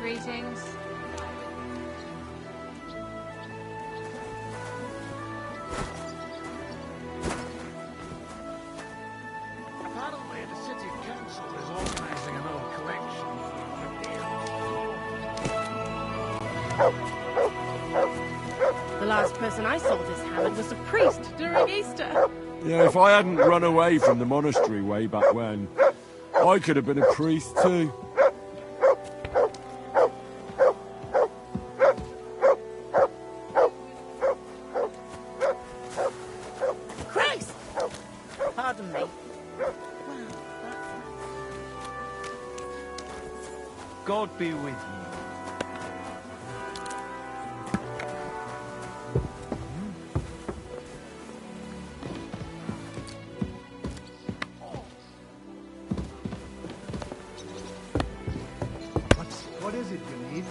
Greetings. Apparently, the city council is organising an old collection for The last person I saw this hammered was a priest during Easter. Yeah, if I hadn't run away from the monastery way back when, I could have been a priest too. Christ! Pardon me. God be with you. What is it you need?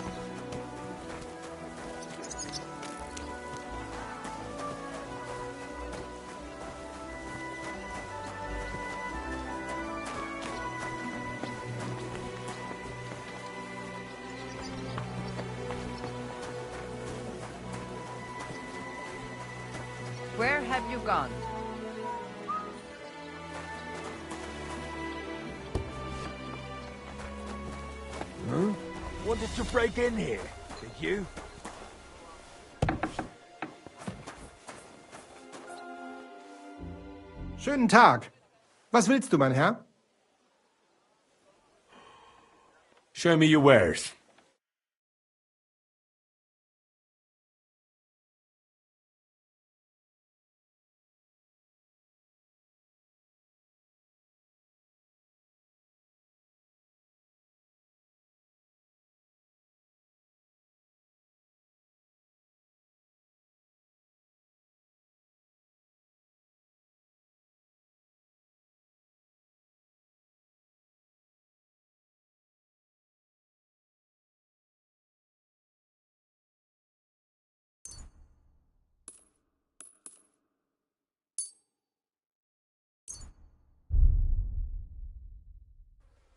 Where have you gone? Huh? Wanted to break in here, did you? Schönen Tag. Was willst du, mein Herr? Show me your wares.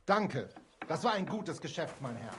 Danke. Das war ein gutes Geschäft, mein Herr.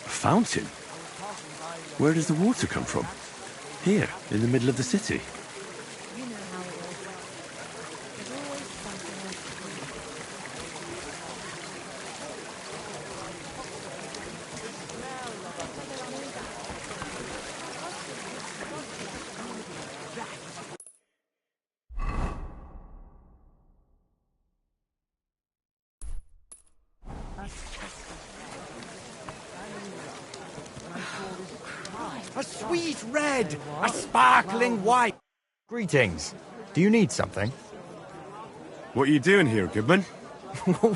A fountain? Where does the water come from? Here, in the middle of the city. You know how it is. There's always something else to do. A sweet red! A sparkling white! Greetings. Do you need something? What are you doing here, Goodman?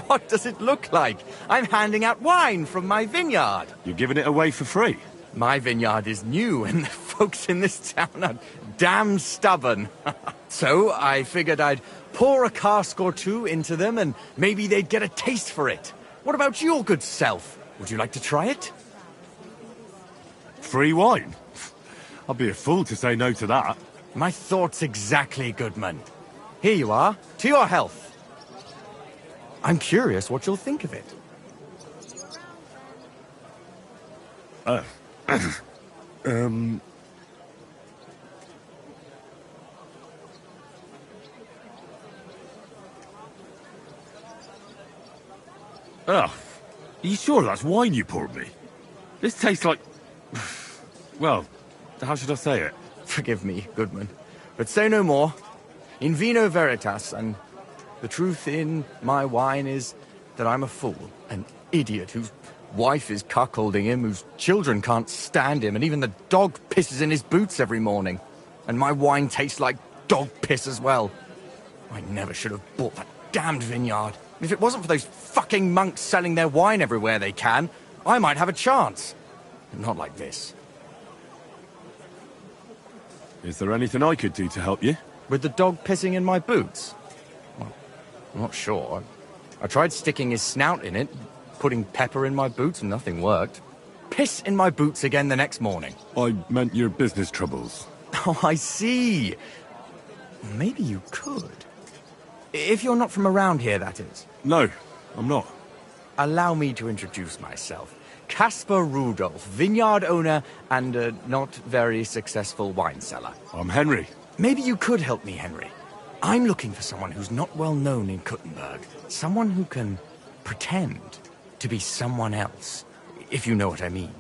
What does it look like? I'm handing out wine from my vineyard. You're giving it away for free? My vineyard is new, and the folks in this town are damn stubborn. So I figured I'd pour a cask or two into them, and maybe they'd get a taste for it. What about your good self? Would you like to try it? Free wine? I'd be a fool to say no to that. My thoughts exactly, Goodman. Here you are. To your health. I'm curious what you'll think of it. Are you sure that's wine you poured me? This tastes like... Well, how should I say it? Forgive me, Goodman, but say no more. In vino veritas, and the truth in my wine is that I'm a fool, an idiot whose wife is cuckolding him, whose children can't stand him, and even the dog pisses in his boots every morning. And my wine tastes like dog piss as well. I never should have bought that damned vineyard. If it wasn't for those fucking monks selling their wine everywhere they can, I might have a chance. Not like this. Is there anything I could do to help you? With the dog pissing in my boots? Well, I'm not sure. I tried sticking his snout in it, putting pepper in my boots, and nothing worked. Piss in my boots again the next morning. I meant your business troubles. Oh, I see. Maybe you could. If you're not from around here, that is. No, I'm not. Allow me to introduce myself. Caspar Rudolph, vineyard owner and a not very successful wine seller. I'm Henry. Maybe you could help me, Henry. I'm looking for someone who's not well known in Kuttenberg. Someone who can pretend to be someone else, if you know what I mean.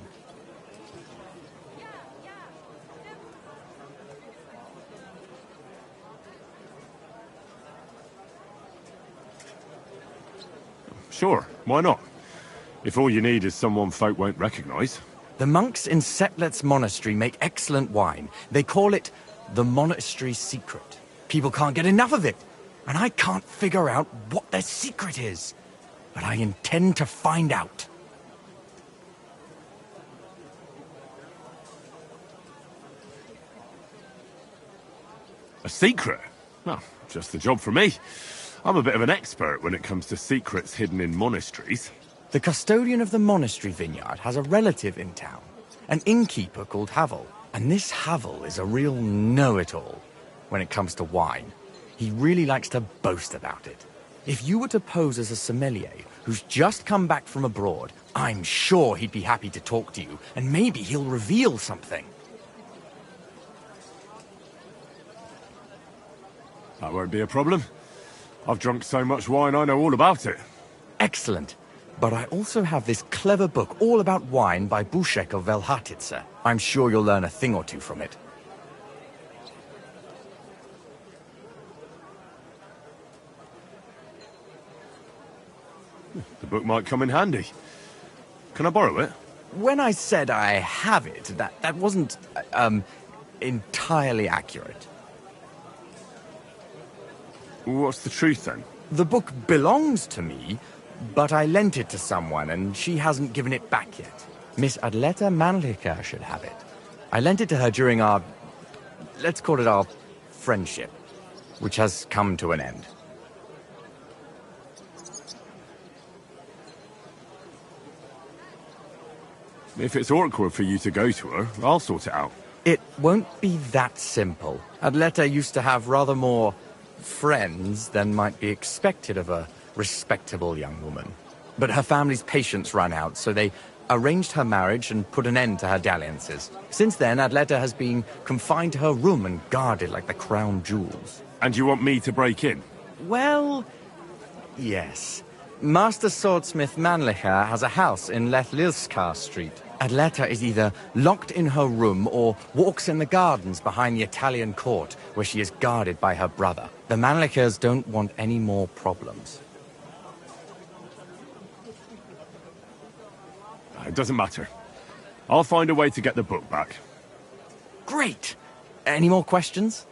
Sure, why not? If all you need is someone folk won't recognize. The monks in Setlet's monastery make excellent wine. They call it the monastery secret. People can't get enough of it, and I can't figure out what their secret is. But I intend to find out. A secret? Well, just the job for me. I'm a bit of an expert when it comes to secrets hidden in monasteries. The custodian of the monastery vineyard has a relative in town, an innkeeper called Havel. And this Havel is a real know-it-all when it comes to wine. He really likes to boast about it. If you were to pose as a sommelier who's just come back from abroad, I'm sure he'd be happy to talk to you, and maybe he'll reveal something. That won't be a problem. I've drunk so much wine I know all about it. Excellent. But I also have this clever book all about wine by Buschek of Velhatitze. I'm sure you'll learn a thing or two from it. The book might come in handy. Can I borrow it? When I said I have it, that wasn't, entirely accurate. What's the truth then? The book belongs to me, but I lent it to someone, and she hasn't given it back yet. Miss Adleta Mannlicher should have it. I lent it to her during our... let's call it our friendship, which has come to an end. If it's awkward for you to go to her, I'll sort it out. It won't be that simple. Adleta used to have rather more friends than might be expected of a respectable young woman. But her family's patience ran out, so they arranged her marriage and put an end to her dalliances. Since then, Adleta has been confined to her room and guarded like the crown jewels. And you want me to break in? Well, yes. Master Swordsmith Mannlicher has a house in Lethlilskar Street. Adleta is either locked in her room or walks in the gardens behind the Italian court, where she is guarded by her brother. The Mannlichers don't want any more problems. It doesn't matter. I'll find a way to get the book back. Great! Any more questions?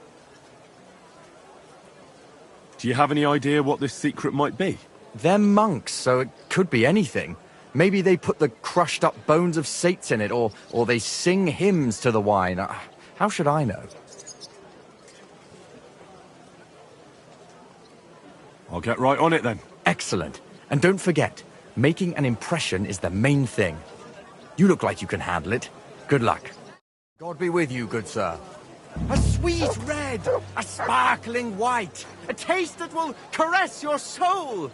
Do you have any idea what this secret might be? They're monks, so it could be anything. Maybe they put the crushed up bones of saints in it, or they sing hymns to the wine. How should I know? I'll get right on it then. Excellent. And don't forget, making an impression is the main thing. You look like you can handle it. Good luck. God be with you, good sir. A sweet red, a sparkling white, a taste that will caress your soul.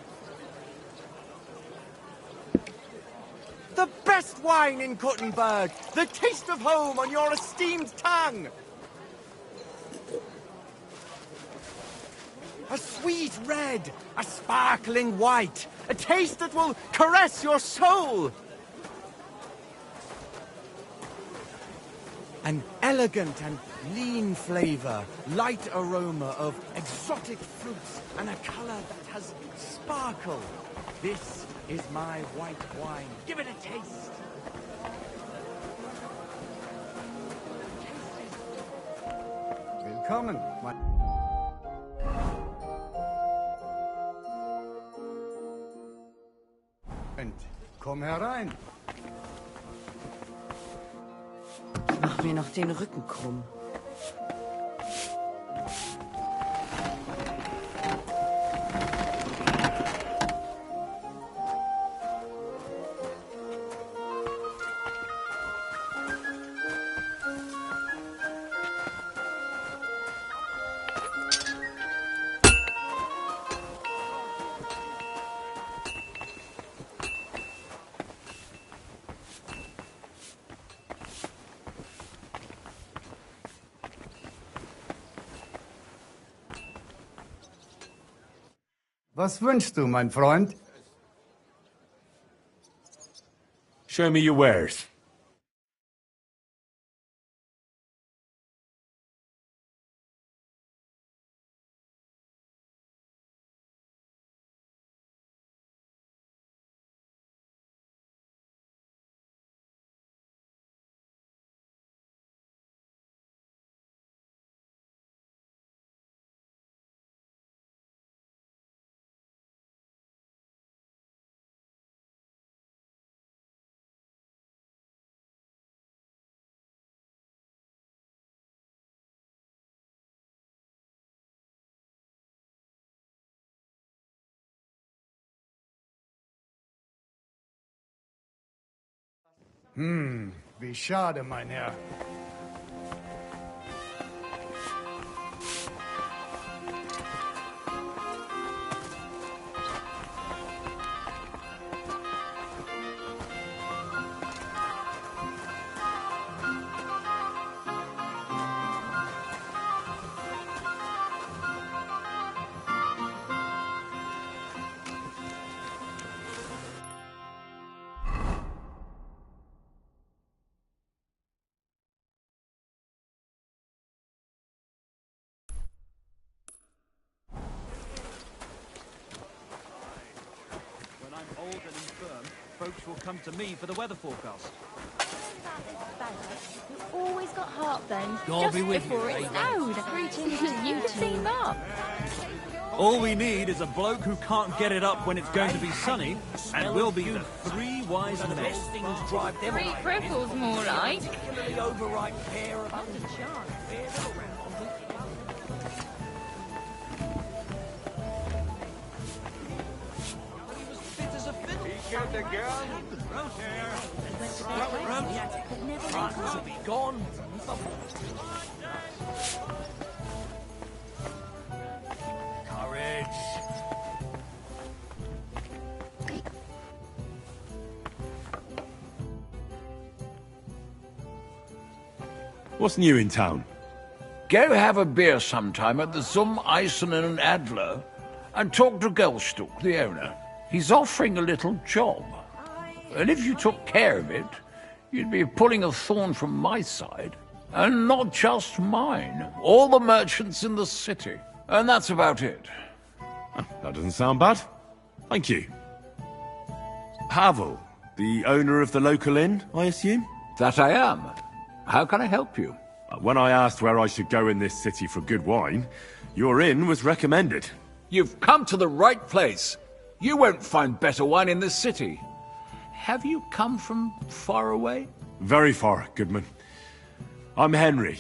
The best wine in Kuttenberg, the taste of home on your esteemed tongue. A sweet red, a sparkling white, a taste that will caress your soul. An elegant and lean flavor, light aroma of exotic fruits, and a color that has sparkle. This is my white wine. Give it a taste. Willkommen, mein... Komm herein. Mach mir noch den Rücken krumm. Was wünschst du, mein Freund? Show me your wares. Wie schade, mein Herr. Folks will come to me for the weather forecast. You always got heartburn God just be with before you, it eh? snowed. Greetings to you team up. All we need is a bloke who can't get it up when it's going to be sunny, and we'll be the three wise men. Three cripples, more like. What's new in town? Go have a beer sometime at the Zum Eisen and Adler and talk to Gelstuck, the owner. He's offering a little job. And if you took care of it, you'd be pulling a thorn from my side. And not just mine. All the merchants in the city. And that's about it. That doesn't sound bad. Thank you. Pavel, the owner of the local inn, I assume? That I am. How can I help you? When I asked where I should go in this city for good wine, your inn was recommended. You've come to the right place. You won't find better wine in this city. Have you come from far away? Very far, Goodman. I'm Henry,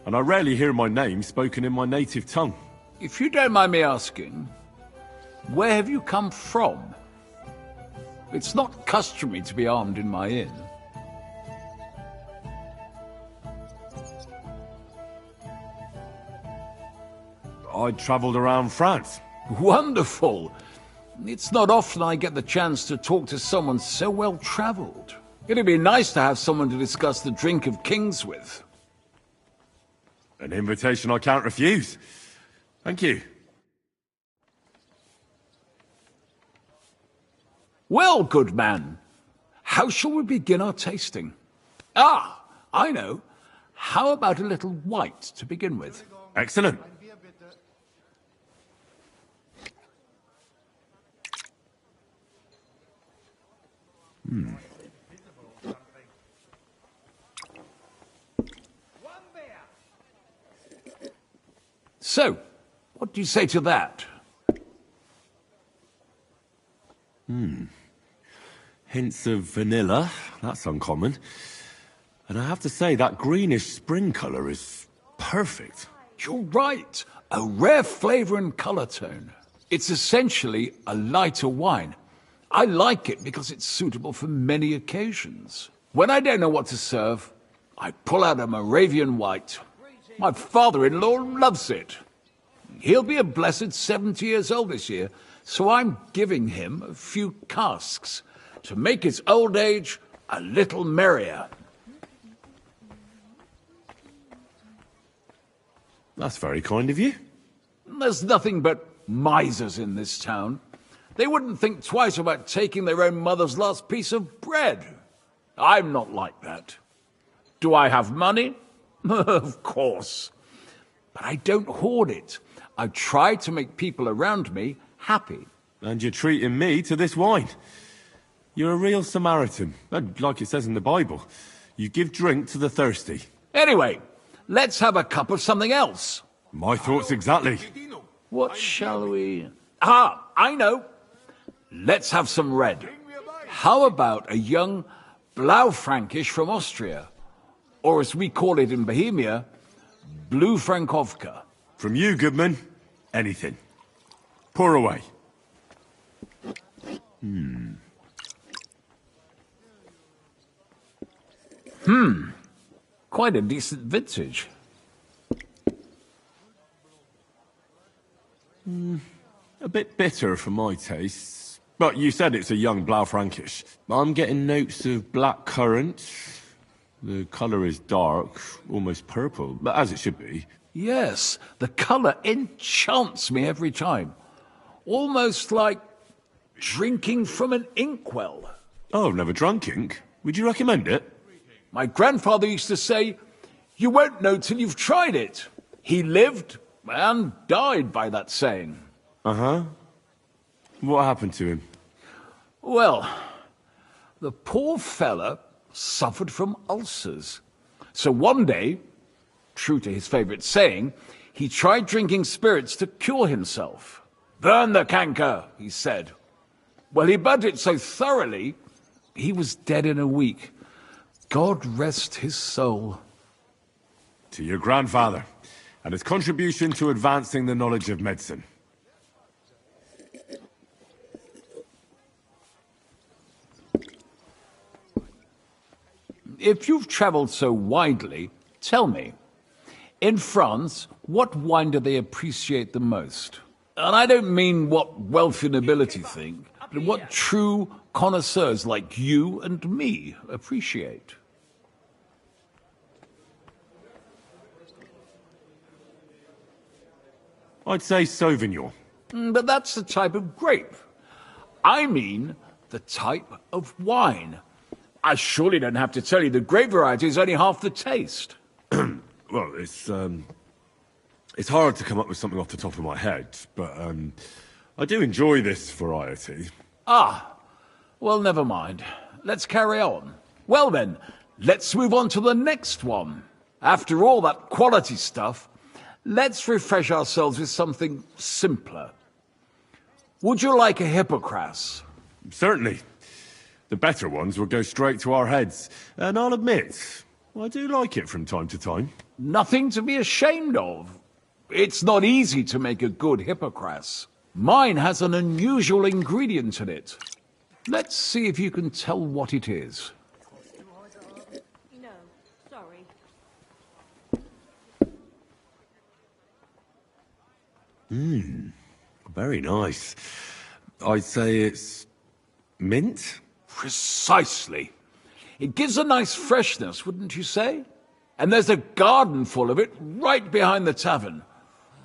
and I rarely hear my name spoken in my native tongue. If you don't mind me asking, where have you come from? It's not customary to be armed in my inn. I travelled around France. Wonderful! It's not often I get the chance to talk to someone so well-travelled. It'd be nice to have someone to discuss the drink of kings with. An invitation I can't refuse. Thank you. Well, good man, how shall we begin our tasting? Ah, I know. How about a little white to begin with? Excellent. So, what do you say to that? Hints of vanilla. That's uncommon. And I have to say, that greenish spring colour is perfect. You're right. A rare flavour and colour tone. It's essentially a lighter wine. I like it because it's suitable for many occasions. When I don't know what to serve, I pull out a Moravian white. My father-in-law loves it. He'll be a blessed 70 years old this year, so I'm giving him a few casks to make his old age a little merrier. That's very kind of you. There's nothing but misers in this town. They wouldn't think twice about taking their own mother's last piece of bread. I'm not like that. Do I have money? Of course. But I don't hoard it. I try to make people around me happy. And you're treating me to this wine. You're a real Samaritan. And like it says in the Bible, you give drink to the thirsty. Anyway, let's have a cup of something else. My thoughts exactly. What shall we... Ah, I know. Let's have some red. How about a young Blaufränkisch from Austria? Or as we call it in Bohemia, Blue Frankovka. From you, Goodman, anything. Pour away. Quite a decent vintage. A bit bitter for my tastes. But you said it's a young Blaufränkisch. I'm getting notes of black currant. The colour is dark, almost purple, but as it should be. Yes, the colour enchants me every time. Almost like drinking from an inkwell. Oh, I've never drunk ink. Would you recommend it? My grandfather used to say, you won't know till you've tried it. He lived and died by that saying. Uh-huh. What happened to him? Well, the poor fella suffered from ulcers. So one day, true to his favourite saying, he tried drinking spirits to cure himself. Burn the canker, he said. Well, he burnt it so thoroughly, he was dead in a week. God rest his soul. To your grandfather, and his contribution to advancing the knowledge of medicine. If you've travelled so widely, tell me, in France, what wine do they appreciate the most? And I don't mean what wealthy nobility think, but what true connoisseurs like you and me appreciate. I'd say Sauvignon. But that's the type of grape. I mean the type of wine. I surely don't have to tell you the grape variety is only half the taste. Well, it's hard to come up with something off the top of my head, but I do enjoy this variety. Ah, well, never mind. Let's carry on. Well then, let's move on to the next one. After all that quality stuff, let's refresh ourselves with something simpler. Would you like a hippocras? Certainly. The better ones will go straight to our heads. And I'll admit, I do like it from time to time. Nothing to be ashamed of. It's not easy to make a good hippocras. Mine has an unusual ingredient in it. Let's see if you can tell what it is. No, sorry. Very nice. I'd say it's mint? Precisely. It gives a nice freshness, wouldn't you say? And there's a garden full of it right behind the tavern.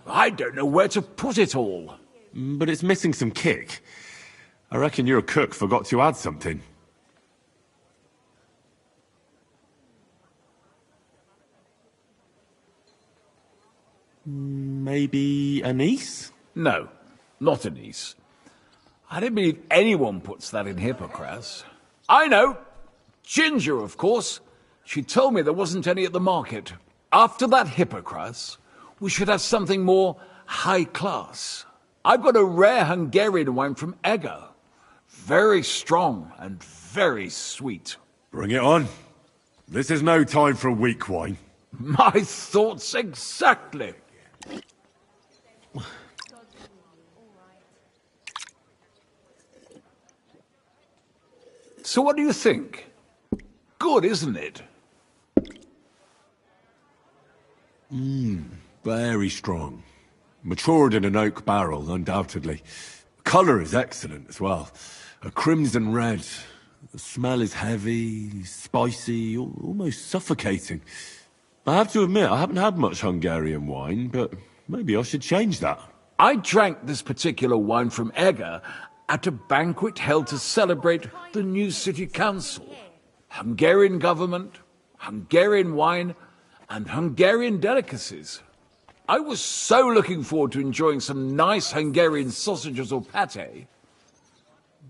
I don't know where to put it all. But it's missing some kick. I reckon your cook forgot to add something. Maybe anise? No, not anise. I don't believe anyone puts that in hippocras. I know. Ginger, of course. She told me there wasn't any at the market. After that hippocras, we should have something more high class. I've got a rare Hungarian wine from Eger. Very strong and very sweet. Bring it on. This is no time for weak wine. My thoughts exactly. So what do you think? Good, isn't it? Very strong. Matured in an oak barrel, undoubtedly. Colour is excellent as well. A crimson red. The smell is heavy, spicy, almost suffocating. I have to admit, I haven't had much Hungarian wine, but maybe I should change that. I drank this particular wine from Eger at a banquet held to celebrate the new city council. Hungarian government, Hungarian wine, and Hungarian delicacies. I was so looking forward to enjoying some nice Hungarian sausages or pate,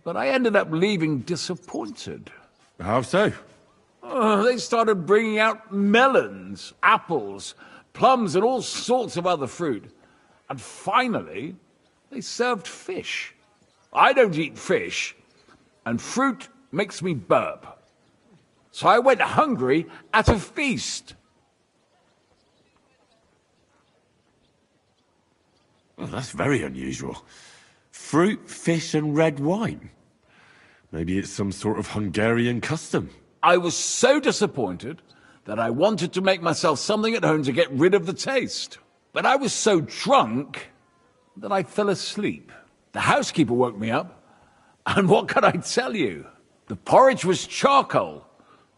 but I ended up leaving disappointed. How so? They started bringing out melons, apples, plums, and all sorts of other fruit. And finally, they served fish. I don't eat fish, and fruit makes me burp. So I went hungry at a feast. Well, that's very unusual. Fruit, fish, and red wine. Maybe it's some sort of Hungarian custom. I was so disappointed that I wanted to make myself something at home to get rid of the taste. But I was so drunk that I fell asleep. The housekeeper woke me up, and what can I tell you? The porridge was charcoal.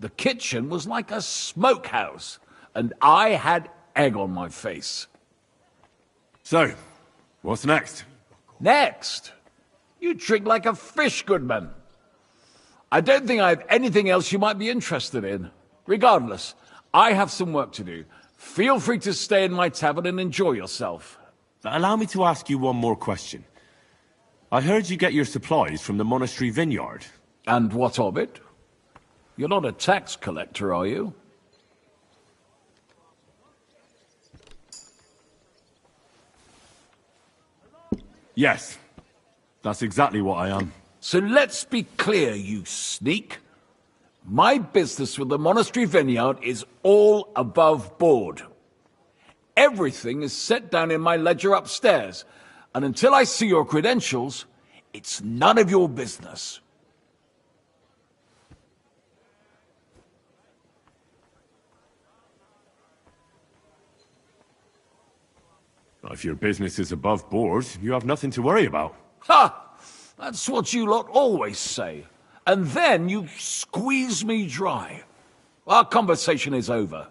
The kitchen was like a smokehouse, and I had egg on my face. So, what's next? Next, you drink like a fish, Goodman. I don't think I have anything else you might be interested in. Regardless, I have some work to do. Feel free to stay in my tavern and enjoy yourself. Allow me to ask you one more question. I heard you get your supplies from the monastery vineyard. And what of it? You're not a tax collector, are you? Yes, that's exactly what I am. So let's be clear, you sneak. My business with the monastery vineyard is all above board. Everything is set down in my ledger upstairs, and until I see your credentials, it's none of your business. If your business is above board, you have nothing to worry about. Ha! That's what you lot always say. And then you squeeze me dry. Our conversation is over.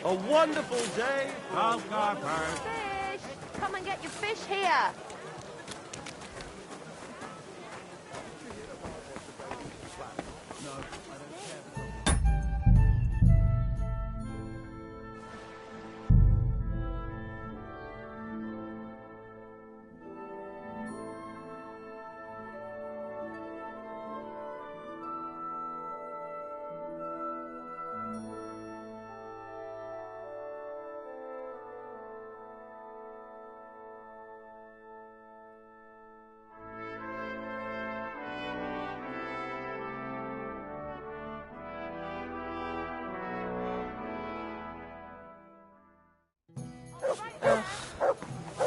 A wonderful day. Fish! Come and get your fish here.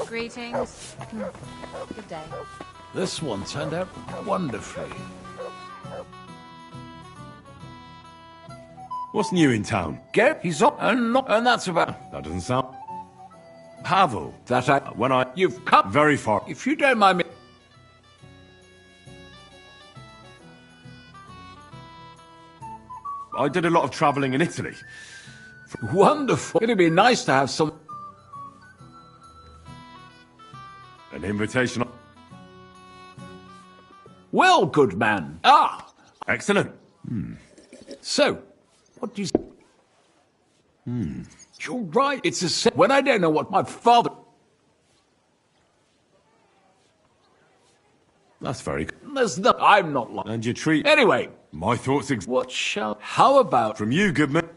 Greetings. Good day. This one turned out wonderfully. What's new in town? He's up and not, and that's about. That doesn't sound... Pavel. When You've come very far. If you don't mind me. I did a lot of travelling in Italy. Wonderful. It'd be nice to have some. An invitation. Well, good man. Ah! Excellent. So, what do you... You're right. It's a... When I don't know what my father... That's very good. There's no... I'm not lying. And you treat... Anyway. My thoughts... What shall... How about... From you, Goodman.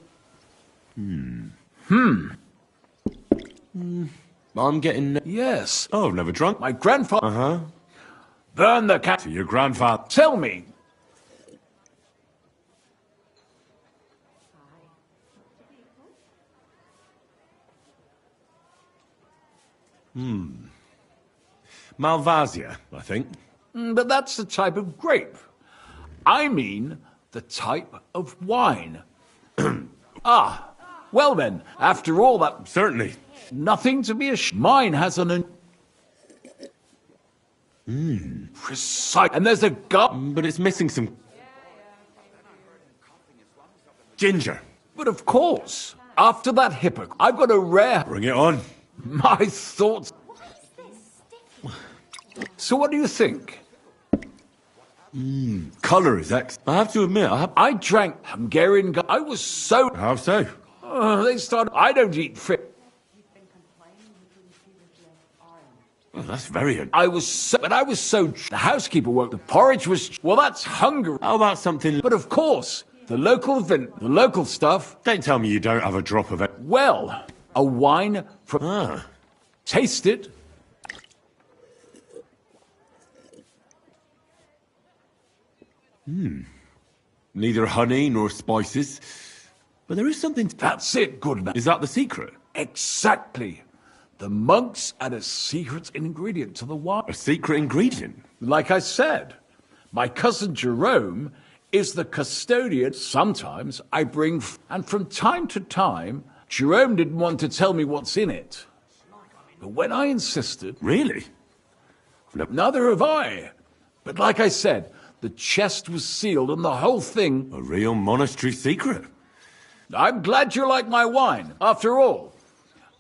I'm getting... Yes. Oh, I've never drunk. My grandfather... Uh-huh. Burn the cat... To your grandfather. Tell me. Malvasia, I think. But that's the type of grape. I mean, the type of wine. Ah. Well then, after all that... Certainly. Nothing to be ashamed. Mine has an... Precise. And there's a gut. But it's missing some... Ginger. But of course, after that hypocrite, I've got a rare... Bring it on. My thoughts... So what do you think? Colour is excellent. I have to admit, I drank Hungarian... I was so... How so? They started... I don't eat fish. Well, that's very... I was so... But I was so... The housekeeper woke... The porridge was... Well, that's Hungary. How about something... But of course, the local stuff... Don't tell me you don't have a drop of it. Well, a wine from... Taste it. Neither honey nor spices. But there is something... That's it, good man. Is that the secret? Exactly. The monks add a secret ingredient to the wine. A secret ingredient? Like I said, my cousin Jerome is the custodian. Sometimes I bring... And from time to time, Jerome didn't want to tell me what's in it. But when I insisted... Really? Neither have I. But like I said, the chest was sealed and the whole thing... A real monastery secret? I'm glad you like my wine. After all,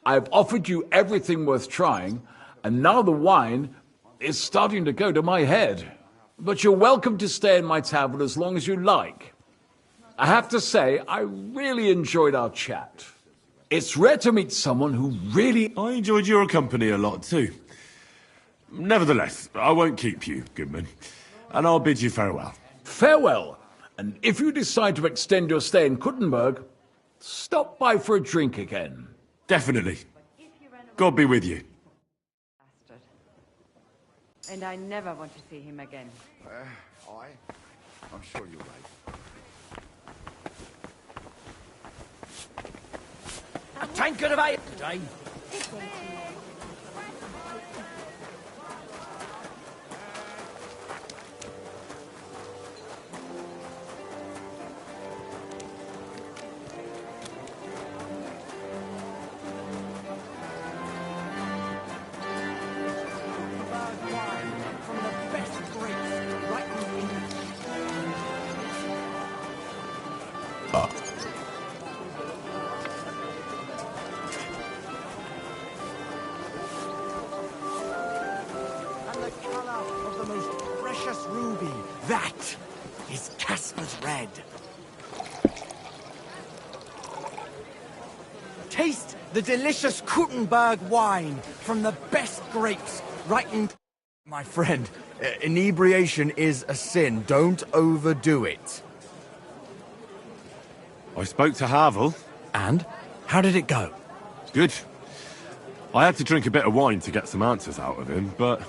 I've offered you everything worth trying, and now the wine is starting to go to my head. But you're welcome to stay in my tavern as long as you like. I have to say, I really enjoyed our chat. It's rare to meet someone who really... I enjoyed your company a lot too. Nevertheless, I won't keep you, Goodman. And I'll bid you farewell. Farewell. And if you decide to extend your stay in Kuttenberg, stop by for a drink again. Definitely. God be with you. Bastard. And I never want to see him again. I'm sure you're right. A tankard of ale today. precious ruby. That is Casper's red. Taste the delicious Kuttenberg wine from the best grapes, right in... My friend, inebriation is a sin. Don't overdo it. I spoke to Havel. And? How did it go? Good. I had to drink a bit of wine to get some answers out of him, but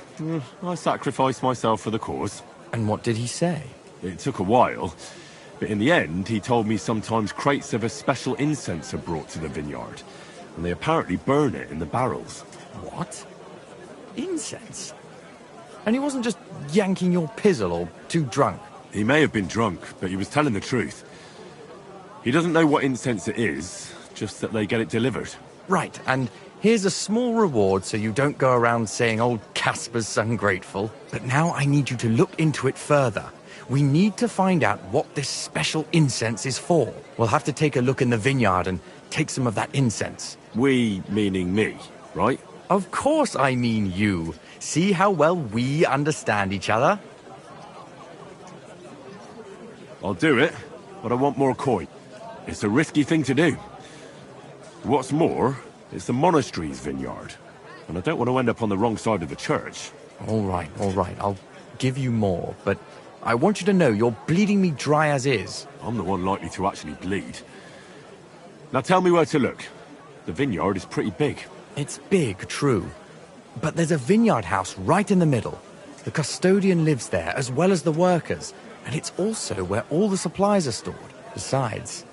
I sacrificed myself for the cause. And what did he say? It took a while, but in the end, he told me sometimes crates of a special incense are brought to the vineyard, and they apparently burn it in the barrels. What? Incense? And he wasn't just yanking your pizzle or too drunk? He may have been drunk, but he was telling the truth. He doesn't know what incense it is, just that they get it delivered. Right, and here's a small reward so you don't go around saying old Casper's ungrateful. But now I need you to look into it further. We need to find out what this special incense is for. We'll have to take a look in the vineyard and take some of that incense. We, meaning me, right? Of course I mean you. See how well we understand each other? I'll do it, but I want more coin. It's a risky thing to do. What's more, it's the monastery's vineyard, and I don't want to end up on the wrong side of the church. All right. I'll give you more, but I want you to know you're bleeding me dry as is. I'm the one likely to actually bleed. Now tell me where to look. The vineyard is pretty big. It's big, true. But there's a vineyard house right in the middle. The custodian lives there, as well as the workers, and it's also where all the supplies are stored. Besides,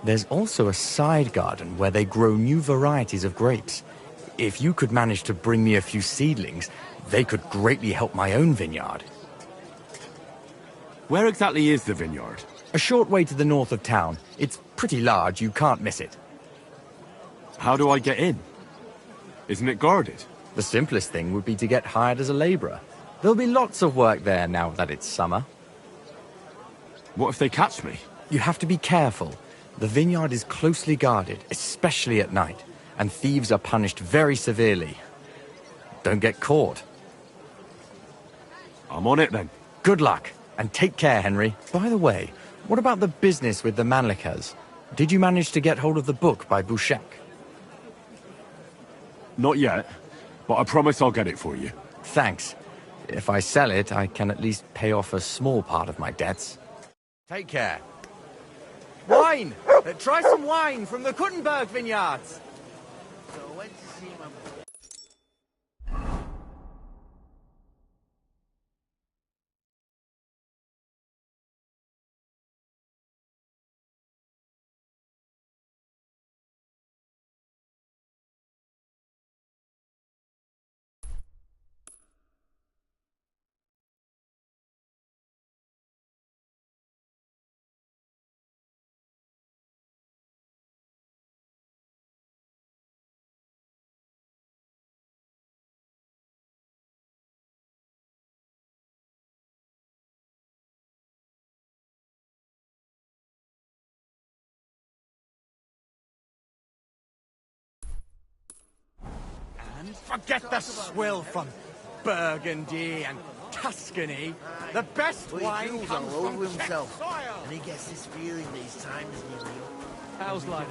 there's also a side garden where they grow new varieties of grapes. If you could manage to bring me a few seedlings, they could greatly help my own vineyard. Where exactly is the vineyard? A short way to the north of town. It's pretty large, you can't miss it. How do I get in? Isn't it guarded? The simplest thing would be to get hired as a labourer. There'll be lots of work there now that it's summer. What if they catch me? You have to be careful. The vineyard is closely guarded, especially at night, and thieves are punished very severely. Don't get caught. I'm on it then. Good luck, and take care, Henry. By the way, what about the business with the Manlikas? Did you manage to get hold of the book by Bouchek? Not yet, but I promise I'll get it for you. Thanks. If I sell it, I can at least pay off a small part of my debts. Take care. Wine! Try some wine from the Kuttenberg vineyards! So went to see my... Forget the swill from Burgundy and Tuscany. The best wine comes all from over himself. Czech soil. And he gets this feeling these times, doesn't he? How's life?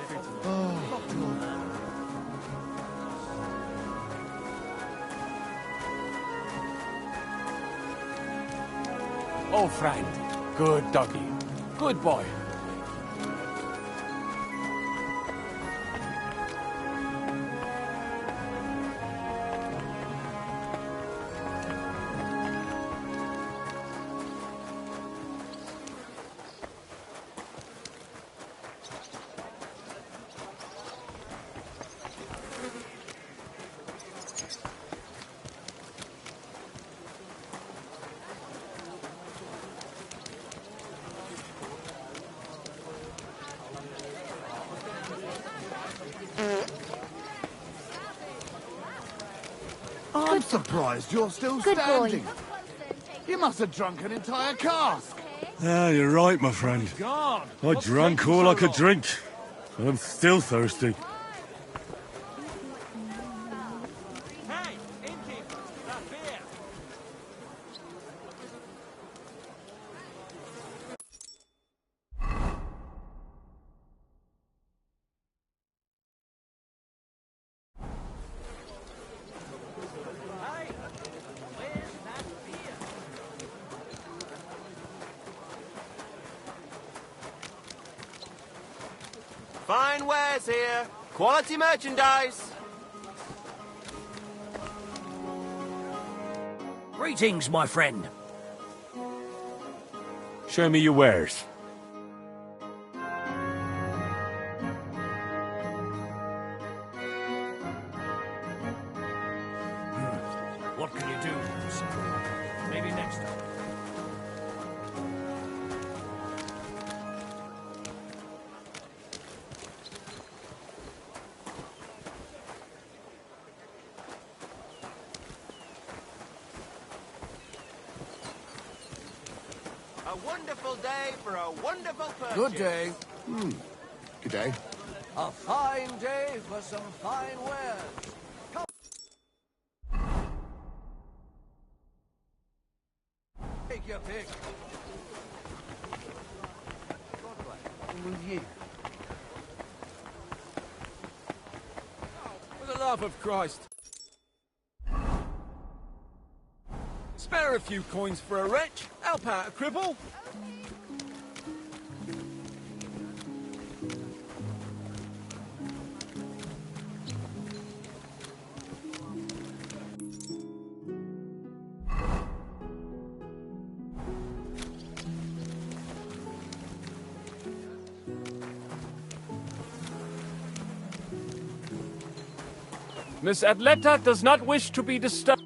Oh, friend. Good doggy. Good boy. I'm surprised you're still Good boy. standing. You must have drunk an entire cask. Yeah, you're right, my friend. God, I drank all I could drink. I'm still thirsty. Hey, innkeeper, that beer. fine wares here. Quality merchandise. Greetings, my friend. Show me your wares. What can you do? Maybe next time. A wonderful day for a wonderful purchase. Good day. Good day. A fine day for some fine wares. Take your pick. With you. For the love of Christ. Spare a few coins for a wretch. Help out a cripple. Miss Atlanta does not wish to be disturbed.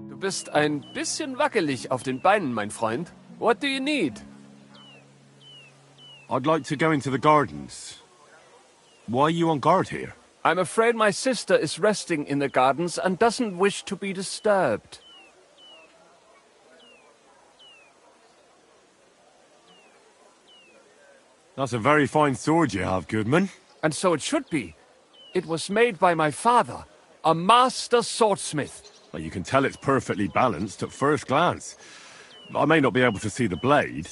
Du bist ein bisschen wackelig auf den Beinen, mein Freund. What do you need? I'd like to go into the gardens. Why are you on guard here? I'm afraid my sister is resting in the gardens and doesn't wish to be disturbed. That's a very fine sword you have, Goodman. And so it should be. It was made by my father, a master swordsmith. Well, you can tell it's perfectly balanced at first glance. I may not be able to see the blade,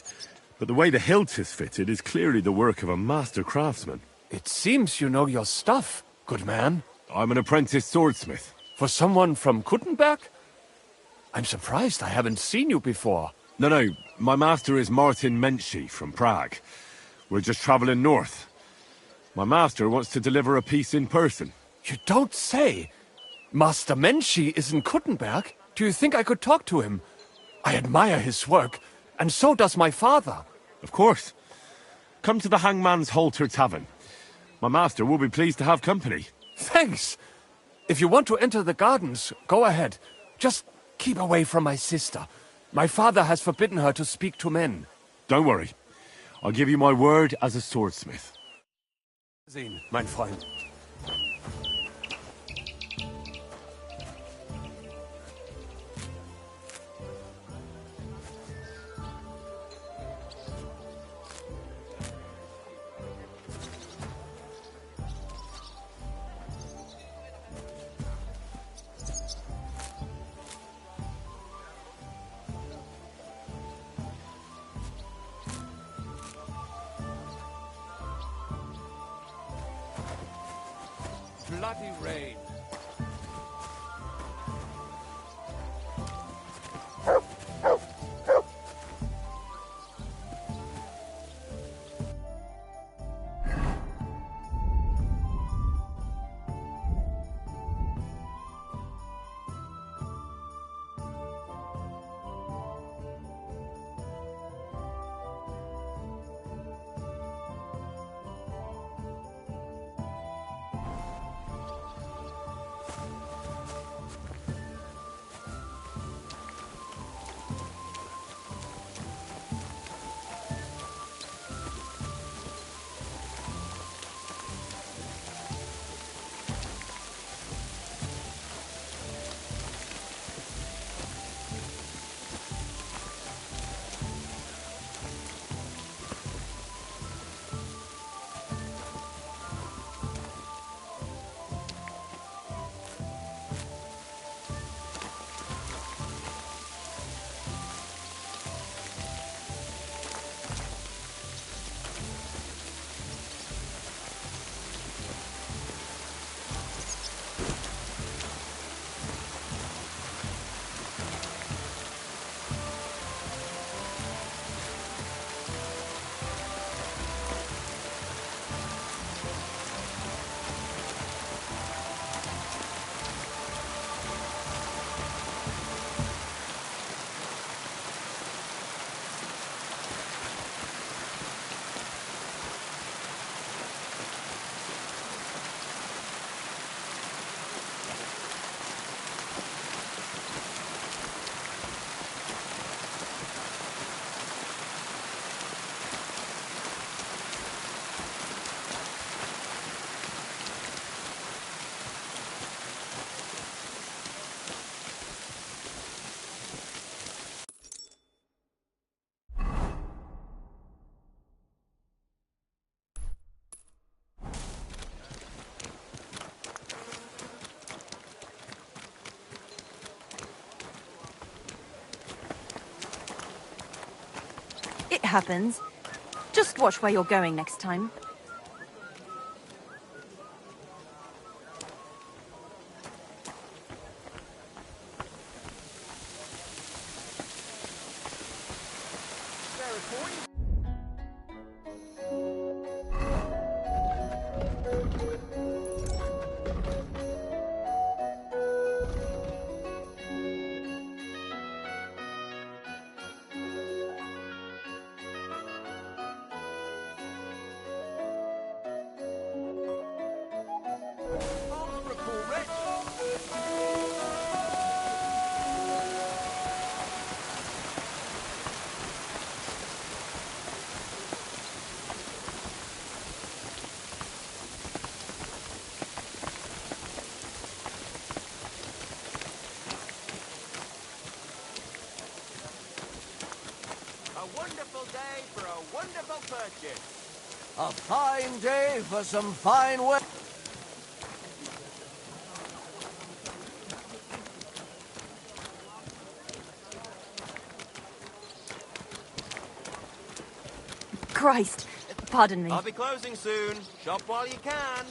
but the way the hilt is fitted is clearly the work of a master craftsman. It seems you know your stuff, good man. I'm an apprentice swordsmith. For someone from Kuttenberg? I'm surprised I haven't seen you before. No, my master is Martin Menschy from Prague. We're just traveling north. My master wants to deliver a piece in person. You don't say! Master Menschy is in Kuttenberg? Do you think I could talk to him? I admire his work, and so does my father. Of course. Come to the Hangman's Halter Tavern. My master will be pleased to have company. Thanks! If you want to enter the gardens, go ahead. Just keep away from my sister. My father has forbidden her to speak to men. Don't worry. I'll give you my word as a swordsmith. Sehen, mein Freund. Bloody rain. happens. Just watch where you're going next time. A wonderful day for a wonderful purchase. A fine day for some fine work. Christ, pardon me. I'll be closing soon. Shop while you can.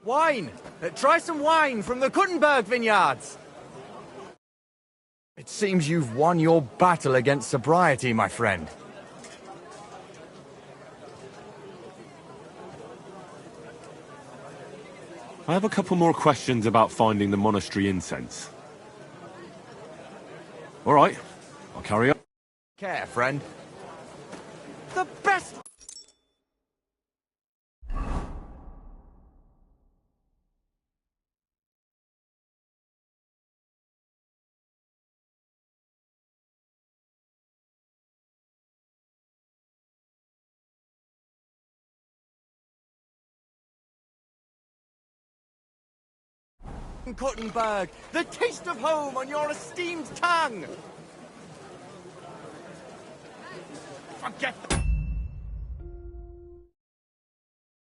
Wine! Try some wine from the Kuttenberg vineyards! It seems you've won your battle against sobriety, my friend. I have a couple more questions about finding the monastery incense. All right, I'll carry on. Care, friend. The best... Kuttenberg, the taste of home on your esteemed tongue! Forget